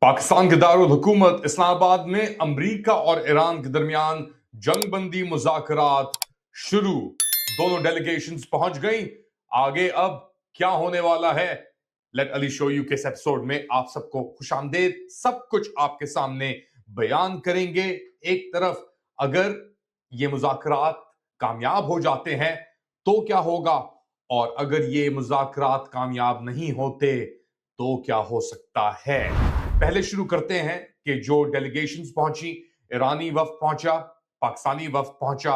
पाकिस्तान के दारुल हुकूमत इस्लामाबाद में अमरीका और ईरान के दरमियान जंग बंदी मुज़ाकरात शुरू। दोनों डेलीगेशंस पहुंच गई। आगे अब क्या होने वाला है, लेट अली शो यू के इस एपिसोड में आप सबको खुशामदेद। सब कुछ आपके सामने बयान करेंगे। एक तरफ अगर ये मुज़ाकरात कामयाब हो जाते हैं तो क्या होगा, और अगर ये मुज़ाकरात कामयाब नहीं होते तो क्या हो सकता है। पहले शुरू करते हैं कि जो डेलीगेशंस पहुंची, ईरानी वफ्द पहुंचा, पाकिस्तानी वफ्द पहुंचा,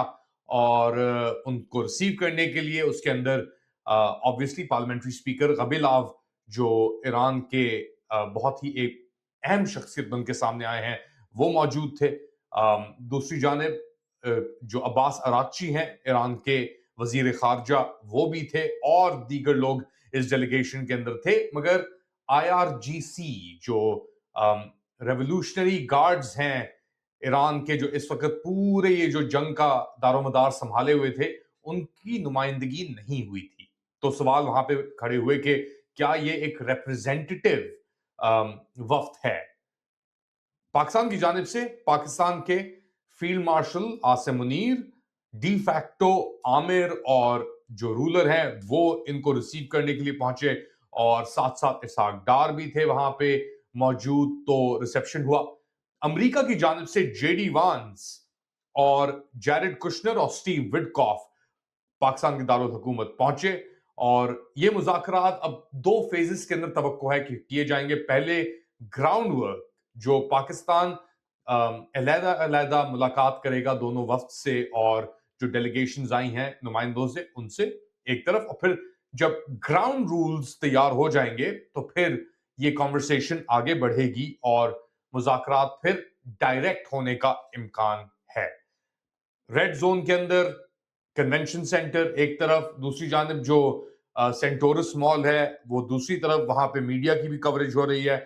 और उनको रिसीव करने के लिए उसके अंदर ऑब्वियसली पार्लियामेंट्री स्पीकर गबिलाव, जो ईरान के बहुत ही एक अहम शख्सियत बन के सामने आए हैं, वो मौजूद थे। दूसरी जानिब जो अब्बास अराक्ची हैं ईरान के वजीर खारजा, वो भी थे, और दीगर लोग इस डेलीगेशन के अंदर थे। मगर IRGC जो रेवोल्यूशनरी गार्ड्स हैं ईरान के, जो इस वक्त पूरे ये जो जंग का दारोमदार संभाले हुए थे, उनकी नुमाइंदगी नहीं हुई थी। तो सवाल वहां पे खड़े हुए कि क्या ये एक रिप्रेजेंटेटिव वफ्द है। पाकिस्तान की जानिब से पाकिस्तान के field marshal Asim Munir, de facto Aamir, और जो रूलर हैं वो इनको रिसीव करने के लिए पहुंचे, और साथ साथ इसहाक डार भी थे वहां पे मौजूद। तो रिसेप्शन हुआ। अमेरिका की जानिब से जेडी वांस और जैरेड कुशनर और स्टीव विडकॉफ पाकिस्तान के दारुल हुकूमत पहुंचे, और ये मुज़ाकरात अब दो फेजेस के अंदर तवक्को है कि किए जाएंगे। पहले ग्राउंड वर्क, जो पाकिस्तान अलहदा अलहदा मुलाकात करेगा दोनों वफ्द से, और जो डेलीगेशंस आई हैं नुमाइंदों से, उनसे एक तरफ, और फिर जब ग्राउंड रूल्स तैयार हो जाएंगे तो फिर ये कॉन्वर्सेशन आगे बढ़ेगी और मुज़ाकरात फिर डायरेक्ट होने का इम्कान है। रेड जोन के अंदर कन्वेंशन सेंटर एक तरफ, दूसरी जानब जो सेंटोरस मॉल है वो दूसरी तरफ, वहां पे मीडिया की भी कवरेज हो रही है।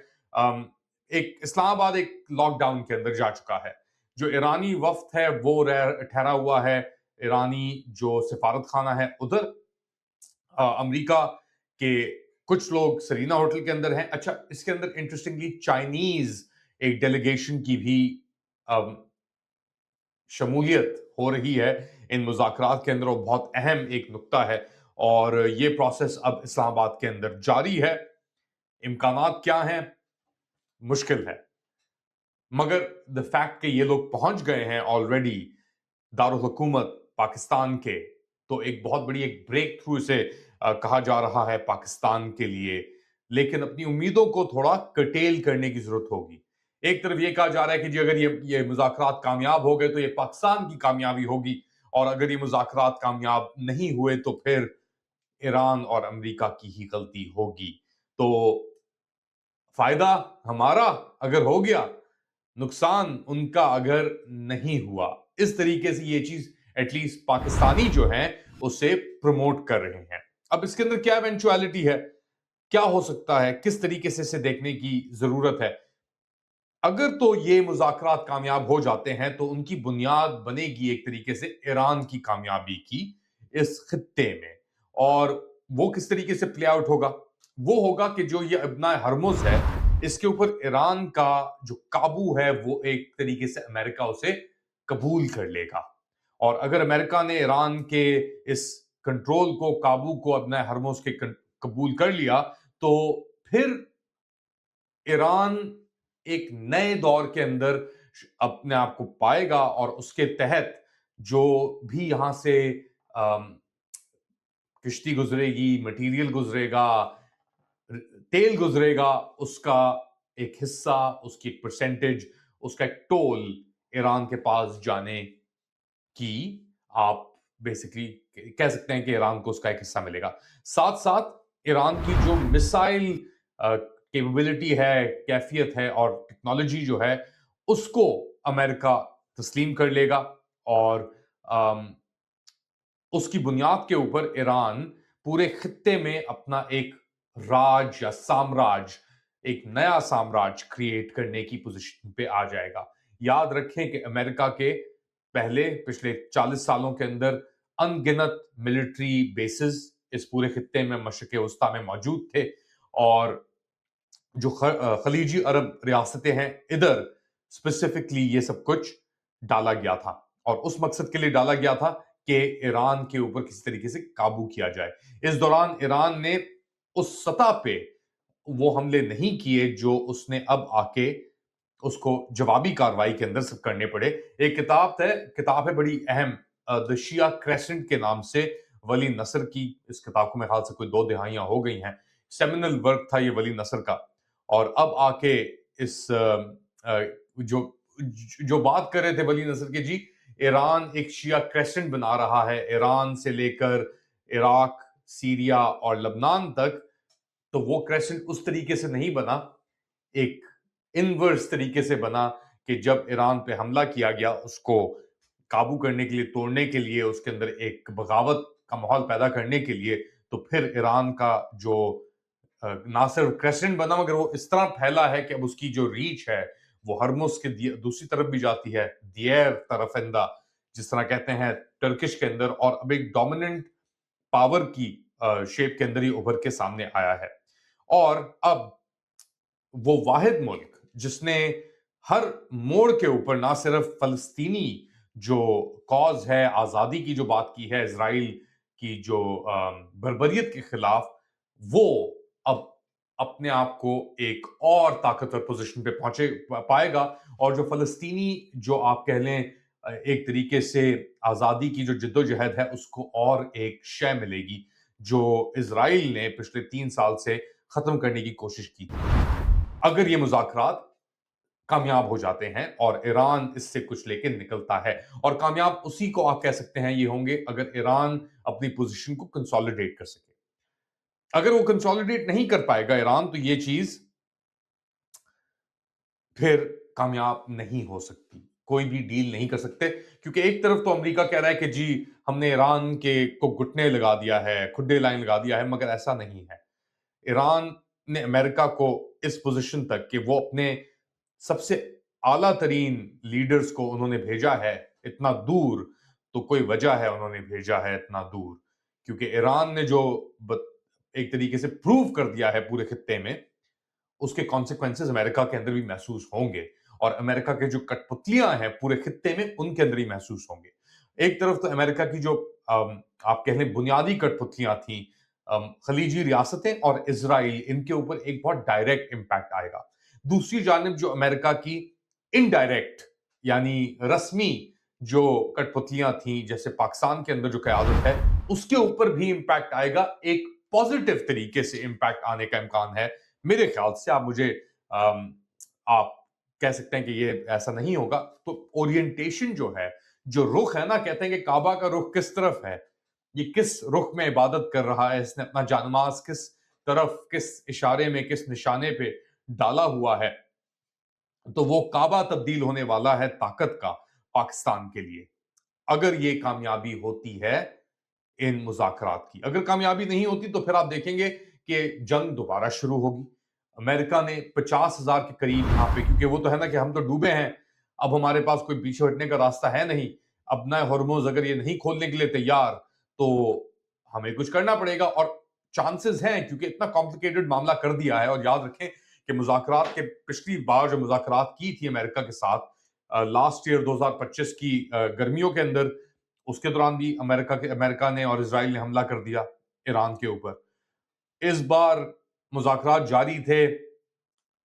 एक इस्लामाबाद एक लॉकडाउन के अंदर जा चुका है। जो ईरानी वफ्द है वो ठहरा हुआ है ईरानी जो सिफारत खाना है उधर। अमेरिका के कुछ लोग सरीना होटल के अंदर हैं। अच्छा, इसके अंदर इंटरेस्टिंगली चाइनीज एक डेलीगेशन की भी शमूलियत हो रही है इन मुज़ाकरात के अंदर, और बहुत अहम एक नुक्ता है। और ये प्रोसेस अब इस्लामाबाद के अंदर जारी है। इम्कानात क्या हैं? मुश्किल है, मगर द फैक्ट कि ये लोग पहुंच गए हैं ऑलरेडी दारुल हुकूमत पाकिस्तान के, तो एक बहुत बड़ी एक ब्रेक थ्रू इसे कहा जा रहा है पाकिस्तान के लिए। लेकिन अपनी उम्मीदों को थोड़ा कटेल करने की जरूरत होगी। एक तरफ ये कहा जा रहा है कि जी अगर ये मुज़ाकरात कामयाब हो गए तो ये पाकिस्तान की कामयाबी होगी, और अगर ये मुज़ाकरात कामयाब नहीं हुए तो फिर ईरान और अमेरिका की ही गलती होगी। तो फायदा हमारा अगर हो गया, नुकसान उनका अगर नहीं हुआ। इस तरीके से ये चीज एटलीस्ट पाकिस्तानी जो हैं उसे प्रमोट कर रहे हैं। अब इसके अंदर क्या इवेंचुअलिटी है, क्या हो सकता है, किस तरीके से इसे देखने की जरूरत है। अगर तो ये मुज़ाकरात कामयाब हो जाते हैं तो उनकी बुनियाद बनेगी एक तरीके से ईरान की कामयाबी की इस खित्ते में। और वो किस तरीके से प्ले आउट होगा, वो होगा कि जो ये इब्ना हरमुज है, इसके ऊपर ईरान का जो काबू है वो एक तरीके से अमेरिका उसे कबूल कर लेगा। और अगर अमेरिका ने ईरान के इस कंट्रोल को, काबू को इब्ना हरमुज के कबूल कर लिया, तो फिर ईरान एक नए दौर के अंदर अपने आप को पाएगा, और उसके तहत जो भी यहां से किश्ती गुजरेगी, मटेरियल गुजरेगा, तेल गुजरेगा, उसका एक हिस्सा, उसकी एक परसेंटेज, उसका एक टोल ईरान के पास जाने की आप बेसिकली कह सकते हैं कि ईरान को उसका एक हिस्सा मिलेगा। साथ साथ ईरान की जो मिसाइल कैपेबिलिटी है, कैफियत है, और टेक्नोलॉजी जो है, उसको अमेरिका तस्लीम कर लेगा, और उसकी बुनियाद के ऊपर ईरान पूरे खित्ते में अपना एक राज या साम्राज्य, एक नया साम्राज्य क्रिएट करने की पोजीशन पे आ जाएगा। याद रखें कि अमेरिका के पहले पिछले 40 सालों के अंदर अनगिनत मिलिट्री बेसिस इस पूरे खित्ते में, मशरिक वस्ता में मौजूद थे, और जो खलीजी अरब रियासतें हैं, इधर स्पेसिफिकली ये सब कुछ डाला गया था और उस मकसद के लिए डाला गया था कि ईरान के ऊपर किसी तरीके से काबू किया जाए। इस दौरान ईरान ने उस सतह पे वो हमले नहीं किए जो उसने अब आके उसको जवाबी कार्रवाई के अंदर सब करने पड़े। एक किताब है बड़ी अहम, द शिया क्रेसेंट के नाम से, वली नसर की। इस किताब को मेरे ख्याल से कोई 2 दिहाइयां हो गई हैं। सेमिनल वर्क था ये वली नसर का। और अब आके इस जो जो बात कर रहे थे वली नसर के जी, ईरान एक शिया क्रेसेंट बना रहा है, ईरान से लेकर इराक, सीरिया और लबनान तक। तो वो क्रेसेंट उस तरीके से नहीं बना, एक इनवर्स तरीके से बना कि जब ईरान पे हमला किया गया, उसको काबू करने के लिए, तोड़ने के लिए, उसके अंदर एक बगावत का माहौल पैदा करने के लिए, तो फिर ईरान का जो ना सिर्फ क्रेसेंट बना मगर वो इस तरह फैला है कि अब उसकी जो रीच है वो हरमुज के दूसरी तरफ भी जाती है, दियर तरफेंदा जिस तरह कहते हैं टर्किश के अंदर, और अब एक डोमिनेंट पावर की शेप के अंदर ही उभर के सामने आया है। और अब वो वाहिद मुल्क जिसने हर मोड़ के ऊपर ना सिर्फ फलस्तीनी जो कॉज है, आजादी की जो बात की है, इजराइल की जो बर्बरियत के खिलाफ, वो अब अपने आप को एक और ताकतवर पोजीशन पे पहुंचे पाएगा। और जो फलस्तीनी जो आप कह लें एक तरीके से आजादी की जो जिद्दोजहद है, उसको और एक शय मिलेगी जो इजराइल ने पिछले 3 साल से खत्म करने की कोशिश की थी। अगर ये मुज़ाकरात कामयाब हो जाते हैं और ईरान इससे कुछ लेके निकलता है, और कामयाब उसी को आप कह सकते हैं ये होंगे अगर ईरान अपनी पोजीशन को कंसोलिडेट कर सके। अगर वो कंसोलिडेट नहीं कर पाएगा ईरान, तो ये चीज फिर कामयाब नहीं हो सकती, कोई भी डील नहीं कर सकते। क्योंकि एक तरफ तो अमेरिका कह रहा है कि जी हमने ईरान के को घुटने लगा दिया है, खुड्डे लाइन लगा दिया है, मगर ऐसा नहीं है। ईरान ने अमेरिका को इस पोजीशन तक कि वो अपने सबसे आला तरीन लीडर्स को उन्होंने भेजा है इतना दूर, तो कोई वजह है उन्होंने भेजा है इतना दूर, क्योंकि ईरान ने जो एक तरीके से प्रूव कर दिया है पूरे खित्ते में, उसके कॉन्सिक्वेंसेस अमेरिका के अंदर भी महसूस होंगे, और अमेरिका के जो कठपुतलियां हैं पूरे खित्ते में उनके अंदर ही महसूस होंगे। एक तरफ तो अमेरिका की जो आप कह लें बुनियादी कठपुतलियां थी, खलीजी रियासतें और इसराइल, इनके ऊपर एक बहुत डायरेक्ट इंपैक्ट आएगा। दूसरी जानब जो अमेरिका की इनडायरेक्ट यानी रस्मी जो कठपुतलियां थी, जैसे पाकिस्तान के अंदर जो क़यादत है, उसके ऊपर भी इंपैक्ट आएगा। एक पॉजिटिव तरीके से इंपैक्ट आने का इम्कान है मेरे ख्याल से। आप मुझे आप कह सकते हैं कि ये ऐसा नहीं होगा। तो ओरिएंटेशन जो है, जो रुख है ना, कहते हैं कि काबा का रुख किस तरफ है, ये किस रुख में इबादत कर रहा है, इसने अपना जानमाज किस तरफ, किस इशारे में, किस निशाने पे डाला हुआ है, तो वो काबा तब्दील होने वाला है ताकत का पाकिस्तान के लिए, अगर ये कामयाबी होती है इन मुज़ाकरात की। अगर कामयाबी नहीं होती तो फिर आप देखेंगे कि जंग दोबारा शुरू होगी। अमेरिका ने 50,000 के करीब यहाँ पे, क्योंकि वो तो है ना कि हम तो डूबे हैं, अब हमारे पास कोई पीछे हटने का रास्ता है नहीं। अब ना हॉर्मोज अगर ये नहीं खोलने के लिए तैयार, तो हमें कुछ करना पड़ेगा। और चांसेस हैं, क्योंकि इतना कॉम्प्लिकेटेड मामला कर दिया है। और याद रखें कि मुज़ाकरात के पिछली बार जो मुज़ाकरात की थी अमेरिका के साथ लास्ट ईयर 2025 की गर्मियों के अंदर, उसके दौरान भी अमेरिका ने और इसराइल ने हमला कर दिया ईरान के ऊपर। इस बार मुज़ाकरात जारी थे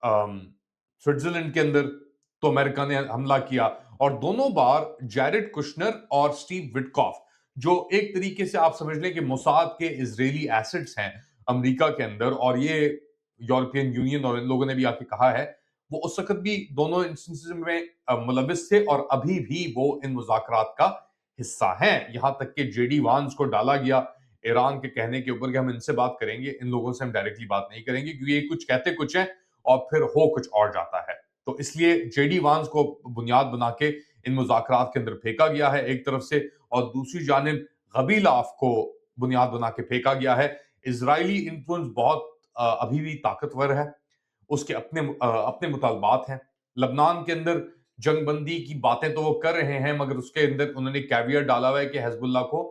स्विट्जरलैंड के अंदर, तो अमेरिका ने हमला किया। और दोनों बार जैरेड कुशनर और स्टीव विटकॉफ, जो एक तरीके से आप समझ लें कि मोसाद के इजरायली एसेट्स हैं अमेरिका के अंदर, और ये यूरोपियन यूनियन और इन लोगों ने भी आके कहा है, वो उस वक्त भी दोनों इंस्टेंसेस में मुलविस थे और अभी भी वो इन मुज़ाकरात का हिस्सा हैं। यहां तक कि जेडी वांस को डाला गया ईरान के कहने के ऊपर कि हम इनसे बात करेंगे, इन लोगों से हम डायरेक्टली बात नहीं करेंगे, क्योंकि ये कुछ कहते कुछ हैं और फिर हो कुछ और जाता है। तो इसलिए जेडी वांस को बुनियाद बना के इन मुज़ाकरात के अंदर फेंका गया है एक तरफ से, और दूसरी जानिब गबीलाफ को बुनियाद बना के फेंका गया है। इजरायली इन्फ्लुएंस बहुत अभी भी ताकतवर है, उसके अपने मुतालबात हैं। लबनान के अंदर जंगबंदी की बातें तो वो कर रहे हैं, मगर उसके अंदर उन्होंने कैवियर डाला हुआ है कि हिजबुल्लाह को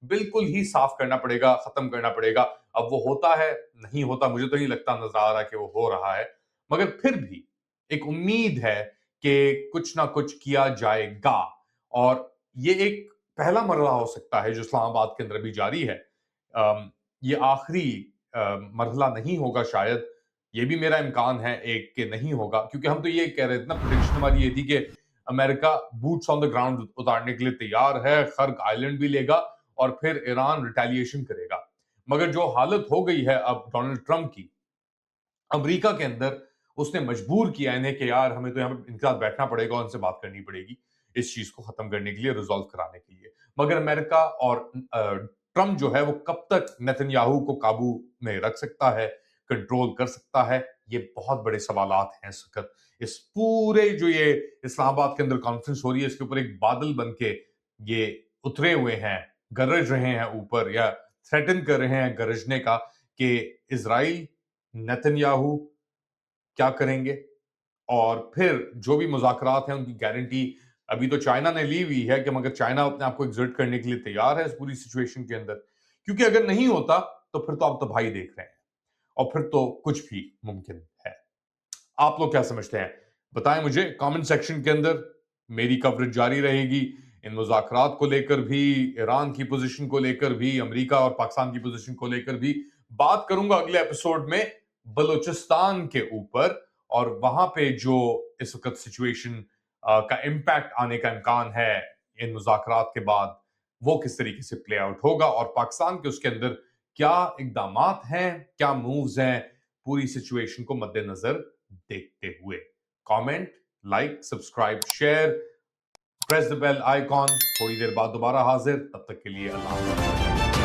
बिल्कुल ही साफ करना पड़ेगा, खत्म करना पड़ेगा। अब वो होता है नहीं होता, मुझे तो नहीं लगता, नजर आ रहा कि वो हो रहा है। मगर फिर भी एक उम्मीद है कि कुछ ना कुछ किया जाएगा, और ये एक पहला मरहला हो सकता है जो इस्लामाबाद के अंदर भी जारी है। ये आखिरी मरहला नहीं होगा शायद, ये भी मेरा इम्कान है एक कि नहीं होगा, क्योंकि हम तो ये कह रहे थे ना, प्रेडिक्शन हमारी ये थी कि America boots on the ground उतारने के लिए तैयार है, खर्क आइलैंड भी लेगा और फिर ईरान रिटेलिएशन करेगा। मगर जो हालत हो गई है अब डोनाल्ड ट्रंप की अमेरिका के अंदर, उसने मजबूर किया इन्हें कि यार हमें तो यहाँ पे इनके साथ बैठना पड़ेगा और उनसे बात करनी पड़ेगी इस चीज को खत्म करने के लिए, रिजॉल्व कराने के लिए। मगर अमेरिका और ट्रंप जो है वो कब तक नेतन्याहू को काबू में रख सकता है, कंट्रोल कर सकता है, ये बहुत बड़े सवालात हैं इस वक्त। इस पूरे जो ये इस्लामाबाद के अंदर कॉन्फ्रेंस हो रही है, इसके ऊपर एक बादल बन के ये उतरे हुए हैं, गरज रहे हैं ऊपर, या थ्रेटन कर रहे हैं गरजने का कि इजराइल, नेतन्याहू क्या करेंगे, और फिर जो भी मुज़ाकरात हैं उनकी गारंटी अभी तो चाइना ने ली हुई है कि मगर चाइना अपने आप को एक्सर्ट करने के लिए तैयार है इस पूरी सिचुएशन के अंदर, क्योंकि अगर नहीं होता तो फिर तो आप तबाही देख रहे हैं और फिर तो कुछ भी मुमकिन है। आप लोग क्या समझते हैं, बताएं मुझे कमेंट सेक्शन के अंदर। मेरी कवरेज जारी रहेगी इन मुज़ाकरात को लेकर भी, ईरान की पोजीशन को लेकर भी, अमेरिका और पाकिस्तान की पोजीशन को लेकर भी। बात करूंगा अगले एपिसोड में बलूचिस्तान के ऊपर, और वहां पे जो इस वक्त सिचुएशन का इम्पैक्ट आने का इम्कान है इन मुज़ाकरात के बाद, वो किस तरीके से प्ले आउट होगा, और पाकिस्तान के उसके अंदर क्या इकदामात हैं, क्या मूव्स हैं, पूरी सिचुएशन को मद्देनजर देखते हुए। Comment, like, subscribe, share, press the bell icon. थोड़ी देर बाद दोबारा हाजिर, तब तक के लिए अल्लाह हाफ़िज़।